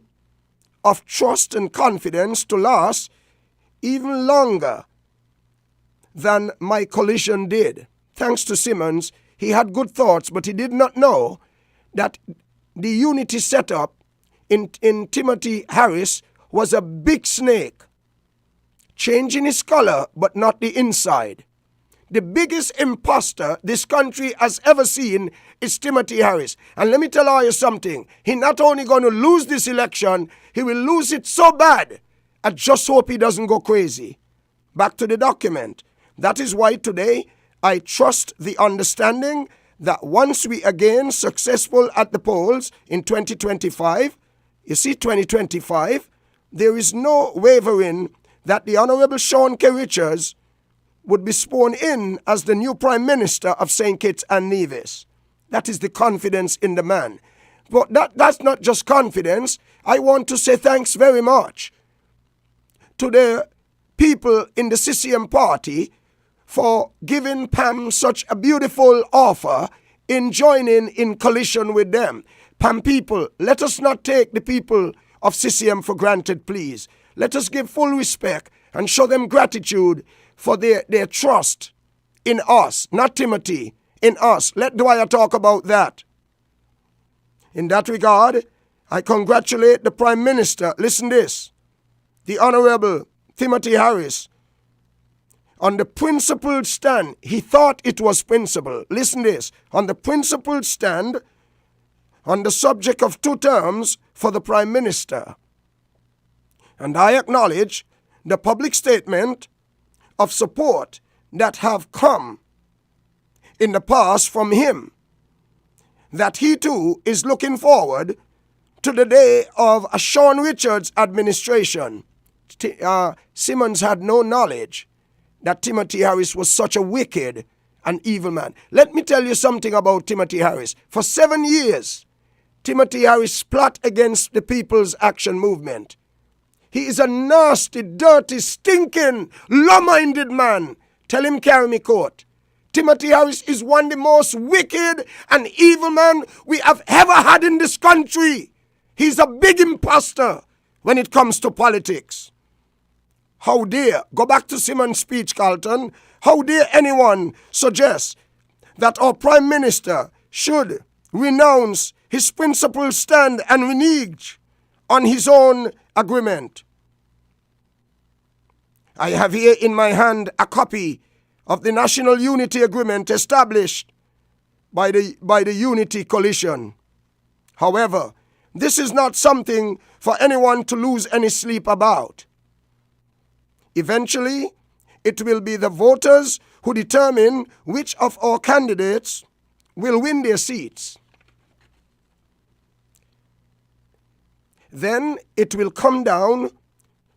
of trust and confidence to last even longer than my coalition did. Thanks to Simmons, he had good thoughts, but he did not know that the unity setup in Timothy Harris was a big snake, changing his color but not the inside. The biggest imposter this country has ever seen is Timothy Harris. And let me tell you something. He not only going to lose this election, he will lose it so bad. I just hope he doesn't go crazy. Back to the document. That is why today I trust the understanding that once we again successful at the polls in 2025, You see, 2025, there is no wavering that the Honorable Sean K. Richards would be sworn in as the new Prime Minister of St. Kitts and Nevis. That is the confidence in the man. But that's not just confidence. I want to say thanks very much to the people in the CCM party for giving Pam such a beautiful offer in joining in coalition with them. Pam people, let us not take the people of CCM for granted, please. Let us give full respect and show them gratitude for their trust in us, not Timothy, in us. Let Dwyer talk about that. In that regard, I congratulate the Prime Minister, listen this, the Honorable Timothy Harris, on the principled stand. He thought it was principle. Listen this, on the principled stand on the subject of 2 terms for the Prime Minister. And I acknowledge the public statement of support that have come in the past from him, that he too is looking forward to the day of a Sean Richards administration. Simmons had no knowledge that Timothy Harris was such a wicked and evil man. Let me tell you something about Timothy Harris. For 7 years, Timothy Harris plot against the People's Action Movement. He is a nasty, dirty, stinking, low-minded man. Tell him carry me court. Timothy Harris is one of the most wicked and evil men we have ever had in this country. He's a big imposter when it comes to politics. How dare, go back to Simmons' speech, Carlton, how dare anyone suggest that our Prime Minister should renounce his principled stand and renege on his own agreement. I have here in my hand a copy of the National Unity Agreement established by the Unity Coalition. However, this is not something for anyone to lose any sleep about. Eventually, it will be the voters who determine which of our candidates will win their seats. Then it will come down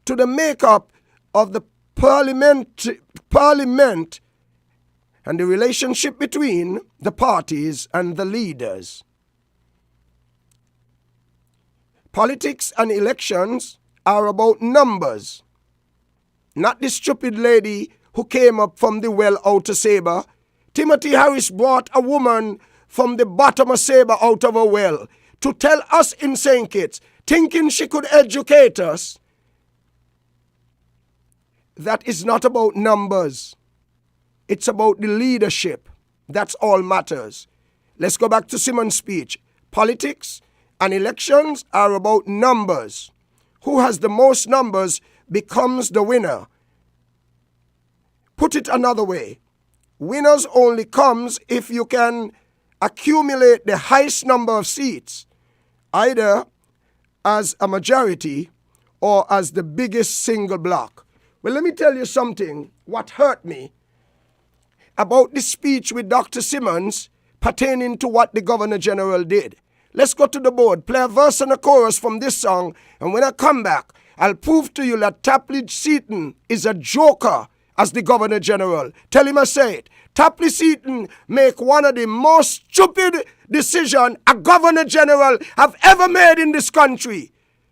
to the makeup of the parliament and the relationship between the parties and the leaders. Politics and elections are about numbers. Not the stupid lady who came up from the well out of Sabre. Timothy Harris brought a woman from the bottom of Sabre out of a well to tell us in St. Kitts, thinking she could educate us. That is not about numbers. It's about the leadership. That's all matters. Let's go back to Simmons' speech. Politics and elections are about numbers. Who has the most numbers becomes the winner. Put it another way. Winners only comes if you can accumulate the highest number of seats, either as a majority or as the biggest single block. Well, let me tell you something, what hurt me about this speech with Dr. Simmons pertaining to what the Governor General did. Let's go to the board, play a verse and a chorus from this song, and when I come back, I'll prove to you that Tapley Seaton is a joker as the Governor General. Tell him I say it. Tapley Seaton make one of the most stupid decisions a Governor General have ever made in this country.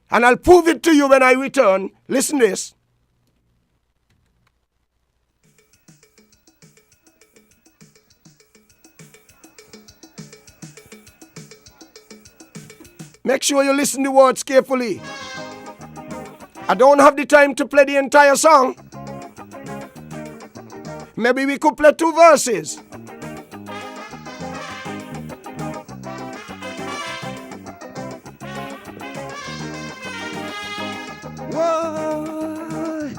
And I'll prove it to you when I return. Listen this. Make sure you listen to the words carefully. I don't have the time to play the entire song. Maybe we could play 2 verses. Whoa.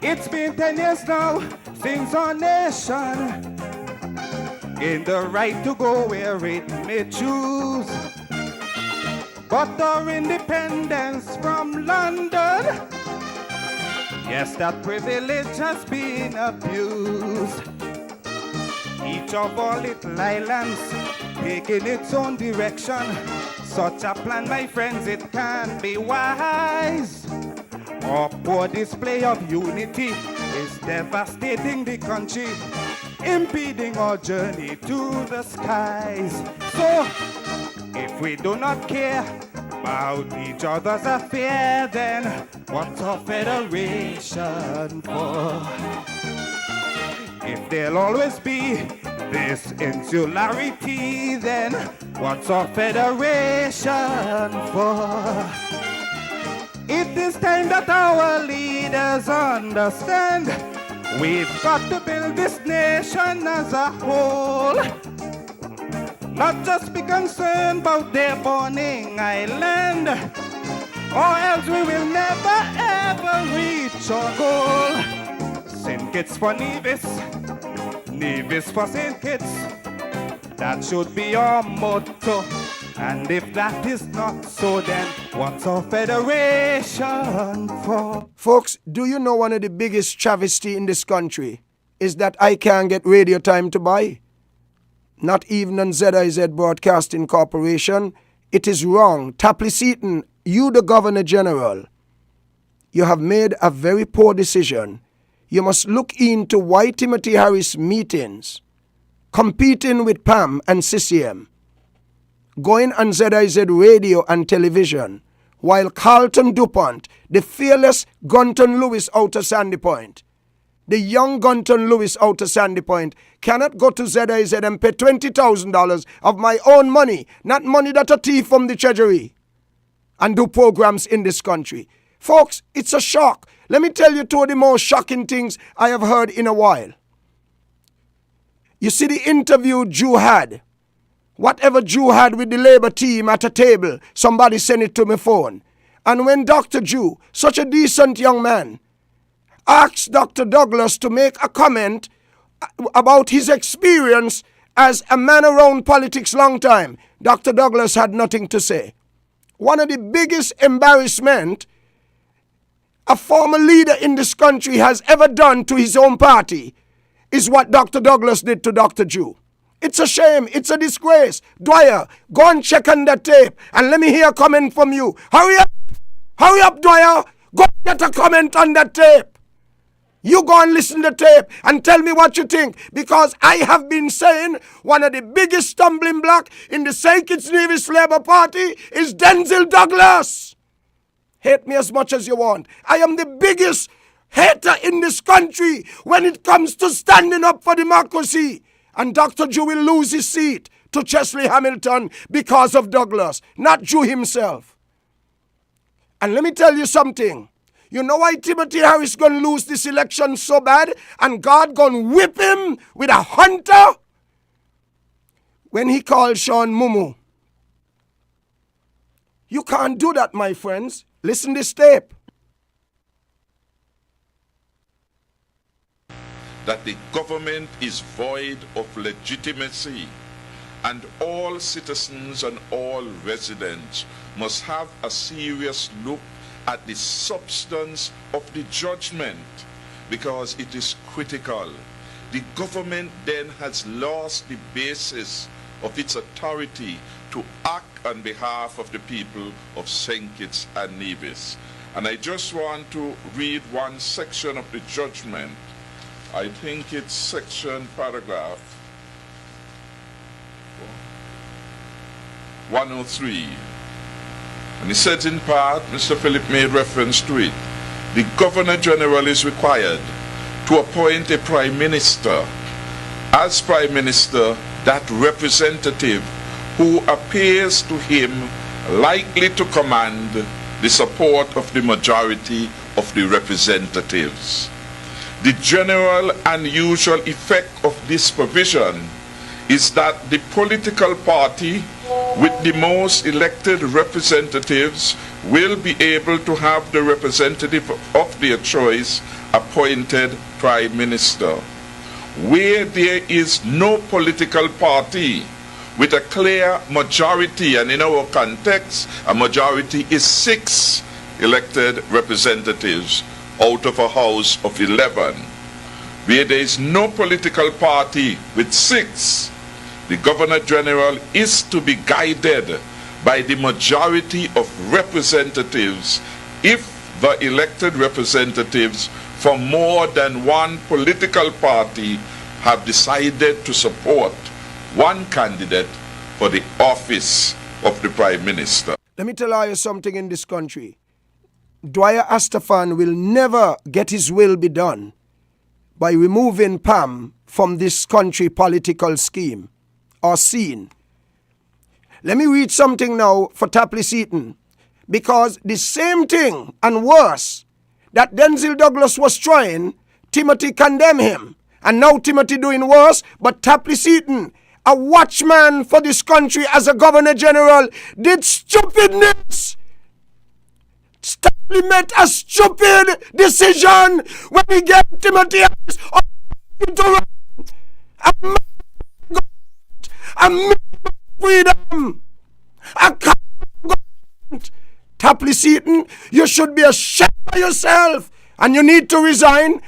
It's been 10 years now since our nation gained the right to go where it may choose. But our independence from London, yes, that privilege has been abused. Each of our little islands taking its own direction. Such a plan, my friends, it can't be wise. Our poor display of unity is devastating the country, impeding our journey to the skies. So, if we do not care about each other's affair, then what's our federation for? If there'll always be this insularity, then what's our federation for? It is time that our leaders understand we've got to build this nation as a whole. Not just be concerned about their burning island, or else we will never ever reach our goal. St. Kitts for Nevis, Nevis for St. Kitts. That should be our motto. And if that is not so, then what's our federation for? Folks, do you know one of the biggest travesty in this country is that I can't get radio time to buy? Not even on ZIZ Broadcasting Corporation. It is wrong. Tapley Seaton, you the Governor General, you have made a very poor decision. You must look into why Timothy Harris meetings, competing with PAM and CCM, going on ZIZ radio and television, while Carlton DuPont, the fearless Gunton Lewis out of Sandy Point, the young Gunton Lewis out of Sandy Point, cannot go to ZIZ and pay $20,000 of my own money, not money that a thief from the treasury, and do programs in this country. Folks, it's a shock. Let me tell you two of the most shocking things I have heard in a while. You see the interview Jew had. Whatever Jew had with the labor team at a table, somebody sent it to my phone. And when Dr. Jew, such a decent young man, asked Dr. Douglas to make a comment about his experience as a man around politics long time, Dr. Douglas had nothing to say. One of the biggest embarrassment a former leader in this country has ever done to his own party is what Dr. Douglas did to Dr. Jew. It's a shame. It's a disgrace. Dwyer, go and check on that tape and let me hear a comment from you. Hurry up. Hurry up, Dwyer. Go get a comment on that tape. You go and listen to the tape and tell me what you think, because I have been saying one of the biggest stumbling block in the St. Kitts Nevis Labour Party is Denzel Douglas. Hate me as much as you want. I am the biggest hater in this country when it comes to standing up for democracy. And Dr. Jew will lose his seat to Chesley Hamilton because of Douglas, not Jew himself. And let me tell you something. You know why Timothy Harris gonna lose this election so bad and God gonna whip him with a hunter? When he called Sean Mumu. You can't do that, my friends. Listen this tape. That the government is void of legitimacy, and all citizens and all residents must have a serious look at the substance of the judgment, because it is critical. The government then has lost the basis of its authority to act on behalf of the people of St. Kitts and Nevis. And I just want to read one section of the judgment. I think it's section paragraph 103. And it says in part, Mr. Philip made reference to it, the Governor General is required to appoint a Prime Minister. As Prime Minister, that representative who appears to him likely to command the support of the majority of the representatives. The general and usual effect of this provision is that the political party with the most elected representatives will be able to have the representative of their choice appointed Prime Minister. Where there is no political party with a clear majority, and in our context, a majority is 6 elected representatives out of a house of 11. Where there is no political party with 6, The Governor General is to be guided by the majority of representatives if the elected representatives from more than one political party have decided to support one candidate for the office of the Prime Minister. Let me tell you something in this country. Dwyer Astafan will never get his will be done by removing Pam from this country political scheme or scene. Let me read something now for Tapley Seaton, because the same thing and worse that Denzel Douglas was trying, Timothy condemned him, and now Timothy doing worse, but Tapley Seaton, a watchman for this country as a Governor General, did stupidness. Tapley made a stupid decision when he gave Timothy Harris to run. A freedom. A government. Tapley Seaton, you should be ashamed of yourself, and you need to resign.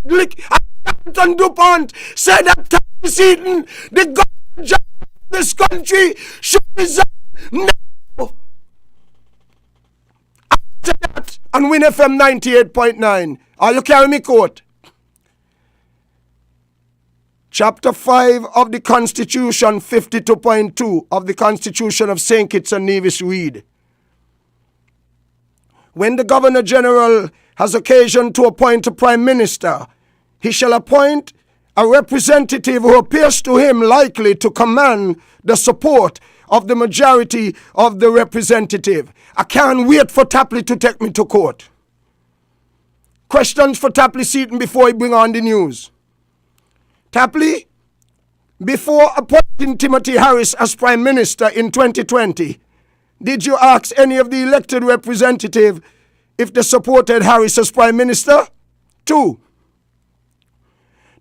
And DuPont said that Tapley Seaton, the government of this country, should resign now. After that, on WINN FM 98.9, are you carrying me quote? Chapter 5 of the Constitution, 52.2 of the Constitution of St. Kitts and Nevis read, when the Governor General has occasion to appoint a Prime Minister, he shall appoint a representative who appears to him likely to command the support of the majority of the representative. I can't wait for Tapley to take me to court. Questions for Tapley Seaton before he bring on the news. Tapley, before appointing Timothy Harris as Prime Minister in 2020, did you ask any of the elected representatives if they supported Harris as Prime Minister? 2.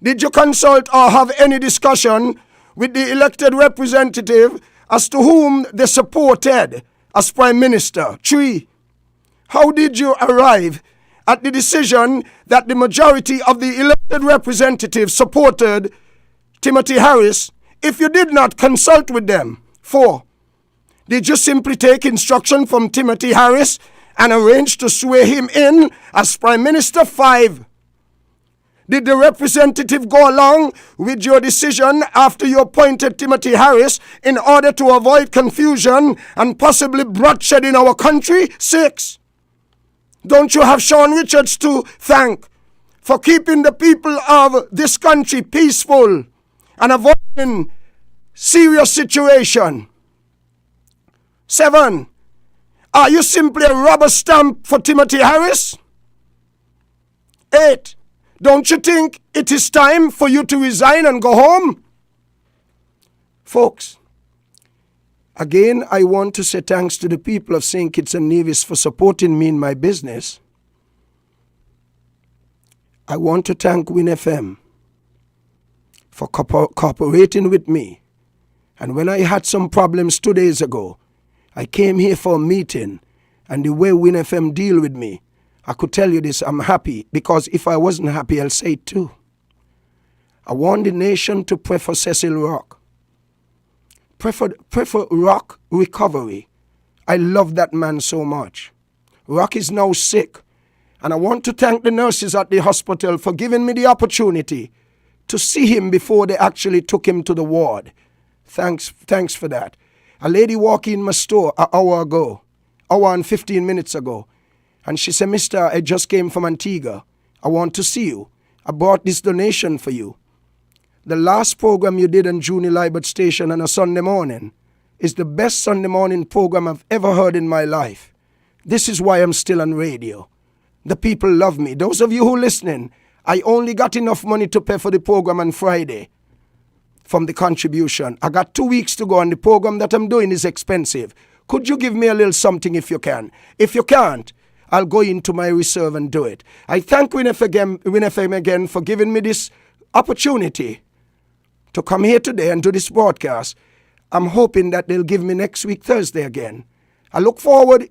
Did you consult or have any discussion with the elected representative as to whom they supported as Prime Minister? 3. How did you arrive at the decision that the majority of the elected representatives supported Timothy Harris if you did not consult with them? 4. Did you simply take instruction from Timothy Harris and arrange to swear him in as Prime Minister? 5. Did the representative go along with your decision after you appointed Timothy Harris in order to avoid confusion and possibly bloodshed in our country? 6. Don't you have Sean Richards to thank for keeping the people of this country peaceful and avoiding serious situation? 7. Are you simply a rubber stamp for Timothy Harris? 8. Don't you think it is time for you to resign and go home? Folks, again, I want to say thanks to the people of St. Kitts and Nevis for supporting me in my business. I want to thank WINN FM for cooperating with me. And when I had some problems 2 days ago, I came here for a meeting, and the way WINN FM deal with me, I could tell you this, I'm happy, because if I wasn't happy, I'll say it too. I want the nation to pray for Cecil Rock. Pray for Rock recovery. I love that man so much. Rock is now sick, and I want to thank the nurses at the hospital for giving me the opportunity to see him before they actually took him to the ward. Thanks for that. A lady walked in my store an hour and 15 minutes ago, and she said, Mister, I just came from Antigua. I want to see you. I brought this donation for you. The last program you did on Junior Libert Station on a Sunday morning is the best Sunday morning program I've ever heard in my life. This is why I'm still on radio. The people love me. Those of you who are listening, I only got enough money to pay for the program on Friday from the contribution. I got 2 weeks to go, and the program that I'm doing is expensive. Could you give me a little something if you can? If you can't, I'll go into my reserve and do it. I thank WINN FM again for giving me this opportunity to come here today and do this broadcast. I'm hoping that they'll give me next week, Thursday again. I look forward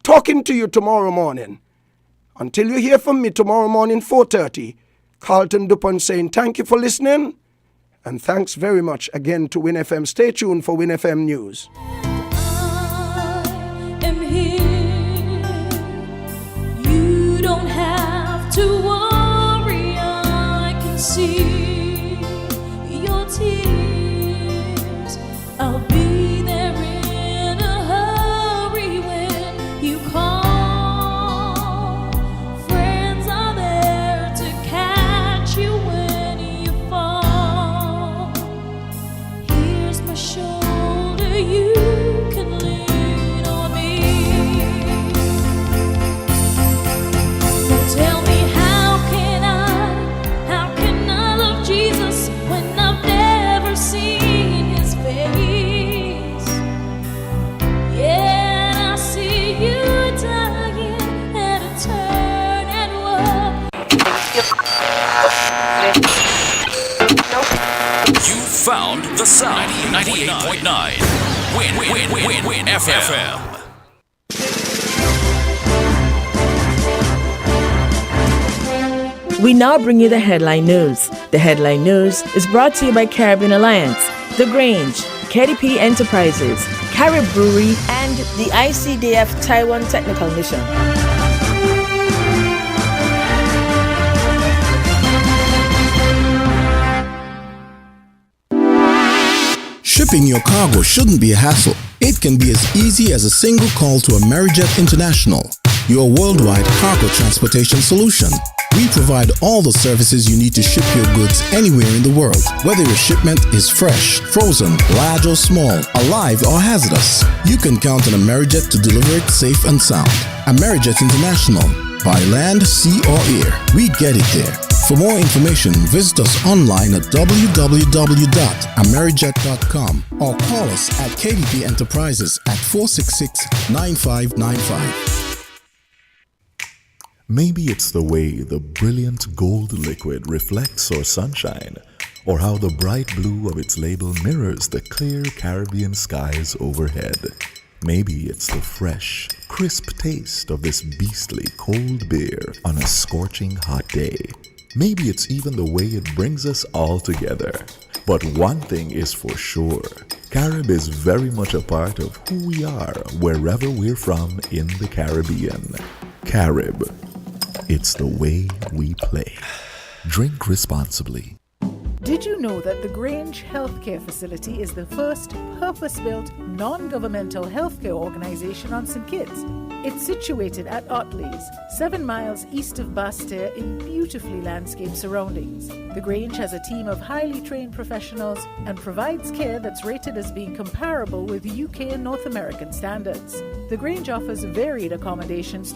talking to you tomorrow morning. Until you hear from me tomorrow morning, 4:30, Carlton DuPont saying thank you for listening And thanks very much again to WINN FM. Stay tuned for WINN FM News. I am here. You don't have to worry. I can see your tears. I'll be there in a hurry when you call. Friends are there to catch you when you fall. Here's my shoulder, you can lean on me. Now tell me, how can I love Jesus when I've never seen his face? Yeah, and I see you dying at a turn and You found the sound. 98.9 WINN FM. We now bring you the headline news. The headline news is brought to you by Caribbean Alliance, The Grange, KDP Enterprises, Carib Brewery, and the ICDF Taiwan Technical Mission. Shipping your cargo shouldn't be a hassle. It can be as easy as a single call to Amerijet International, your worldwide cargo transportation solution. We provide all the services you need to ship your goods anywhere in the world, whether your shipment is fresh, frozen, large or small, alive or hazardous. You can count on Amerijet to deliver it safe and sound. Amerijet International, by land, sea or air, we get it there. For more information, visit us online at www.amerijet.com or call us at KDP Enterprises at 466-9595. Maybe it's the way the brilliant gold liquid reflects our sunshine, or how the bright blue of its label mirrors the clear Caribbean skies overhead. Maybe it's the fresh, crisp taste of this beastly cold beer on a scorching hot day. Maybe it's even the way it brings us all together. But one thing is for sure, Carib is very much a part of who we are wherever we're from in the Caribbean. Carib. It's the way we play. Drink responsibly. Did you know that the Grange Healthcare Facility is the first purpose-built, non-governmental healthcare organization on St. Kitts? It's situated at Otley's, 7 miles east of Basseterre in beautifully landscaped surroundings. The Grange has a team of highly trained professionals and provides care that's rated as being comparable with UK and North American standards. The Grange offers varied accommodations to